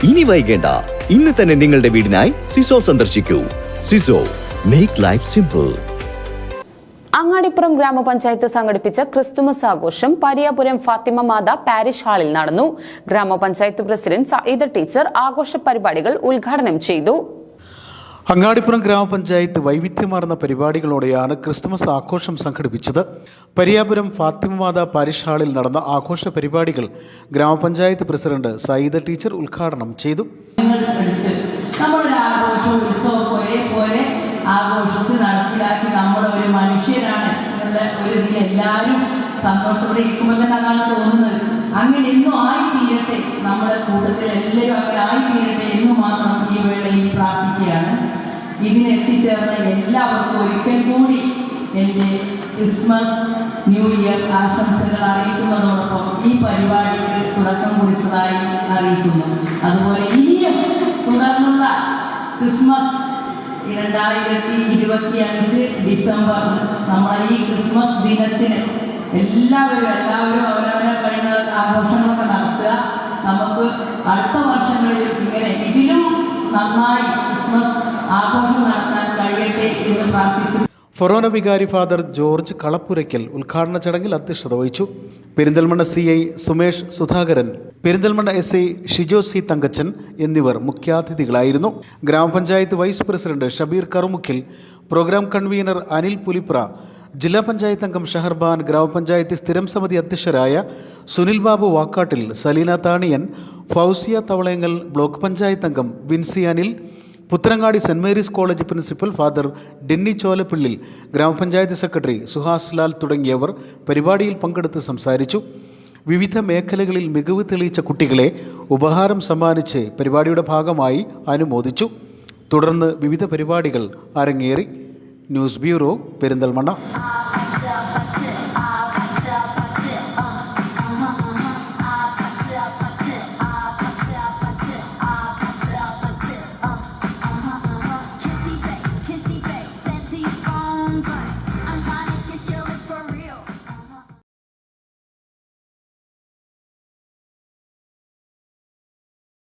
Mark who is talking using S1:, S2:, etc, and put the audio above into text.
S1: ഇനി വൈകേണ്ട, ഇന്ന് തന്നെ നിങ്ങളുടെ വീടിനായി സിസോ സന്ദർശിക്കൂ. സിസോ, മേക്ക് ലൈഫ് സിമ്പിൾ.
S2: അങ്ങാടിപ്പുറം ഗ്രാമപഞ്ചായത്ത് സംഘടിപ്പിച്ച ക്രിസ്തുമസ് ആഘോഷം പരിയാപുരം ഫാത്തിമ മാത പാരിഷ് ഹാളിൽ നടന്നു. ഗ്രാമപഞ്ചായത്ത് പ്രസിഡന്റ് സഈദ ടീച്ചർ ആഘോഷ പരിപാടികൾ ഉദ്ഘാടനം ചെയ്തു.
S3: അങ്ങാടിപ്പുറം ഗ്രാമപഞ്ചായത്ത് വൈവിധ്യമാർന്ന പരിപാടികളോടെയാണ് ക്രിസ്തുമസ് ആഘോഷം സംഘടിപ്പിച്ചത്. പരിയാപുരം ഫാത്തിമ മാത പാരിഷ് ഹാളിൽ നടന്ന ആഘോഷ പരിപാടികൾ ഗ്രാമപഞ്ചായത്ത് പ്രസിഡന്റ് സഈദ ടീച്ചർ ഉദ്ഘാടനം ചെയ്തു.
S4: ആഘോഷിച്ച് നടപ്പിലാക്കി നമ്മളൊരു മനുഷ്യരാണ് എന്നുള്ള ഒരു ഇതിൽ എല്ലാവരും സന്തോഷത്തോടെ ഇരിക്കുമ്പോൾ തന്നെ അതാണ് തോന്നുന്നത്. അങ്ങനെ എന്നും ആയിത്തീരട്ടെ, നമ്മുടെ കൂട്ടത്തിൽ എല്ലാവരും അങ്ങനെ ആയിത്തീരട്ടെ എന്ന് മാത്രം ഈ വേളയിൽ പ്രാർത്ഥിക്കുകയാണ്. ഇതിനെത്തിച്ചേർന്ന എല്ലാവർക്കും ഒരിക്കൽ കൂടി എൻ്റെ ക്രിസ്മസ് ന്യൂ ഇയർ ആശംസകൾ അറിയിക്കുന്നതോടൊപ്പം ഈ പരിപാടിക്ക് തുടക്കം കുറിച്ചതായി അറിയിക്കുന്നു. അതുപോലെ ഇനിയും തുടർന്നുള്ള ക്രിസ്മസ് 2025 ഡിസംബർ നമ്മുടെ ഈ ക്രിസ്മസ് ദിനത്തിന് എല്ലാവരും അവരവരെ കഴിയുന്ന ആഘോഷങ്ങളൊക്കെ നടത്തുക. നമുക്ക് അടുത്ത വർഷങ്ങളിൽ ഇങ്ങനെ ഇതിലും നന്നായി ക്രിസ്മസ് ആഘോഷം നടത്താൻ കഴിയട്ടെ എന്ന് പ്രാർത്ഥിച്ചു.
S3: ഫൊറോന വികാരി ഫാദർ ജോർജ് കളപ്പുരയ്ക്കൽ ഉദ്ഘാടന ചടങ്ങിൽ അധ്യക്ഷത വഹിച്ചു. Perinthalmanna CI Sumesh Sudhakaran, Perinthalmanna SI Shijo C Thankachan എന്നിവർ മുഖ്യാതിഥികളായിരുന്നു. Grama panchayat vice president Shabeer Karumukkil, programme convener Anil Pulipra, jilla panchayat അംഗം ഷഹർബാൻ, ഗ്രാമപഞ്ചായത്ത് സ്ഥിരം സമിതി അധ്യക്ഷരായ സുനിൽ ബാബു വാക്കാട്ടിൽ, സലീന താണിയൻ, ഫൗസിയ തവളയങ്ങൽ, ബ്ലോക്ക് പഞ്ചായത്ത് അംഗം Vincy Anil, Puthanangadi Saint Mary's college principal father Denny Cholappillil, grama panchayat secretary Suhas Lal തുടങ്ങിയവർ പരിപാടിയിൽ പങ്കെടുത്ത് സംസാരിച്ചു. വിവിധ മേഖലകളിൽ മികവ് തെളിയിച്ച കുട്ടികളെ ഉപഹാരം സമ്മാനിച്ച് പരിപാടിയുടെ ഭാഗമായി അനുമോദിച്ചു. തുടർന്ന് വിവിധ പരിപാടികൾ അരങ്ങേറി. News bureau, Perinthalmanna.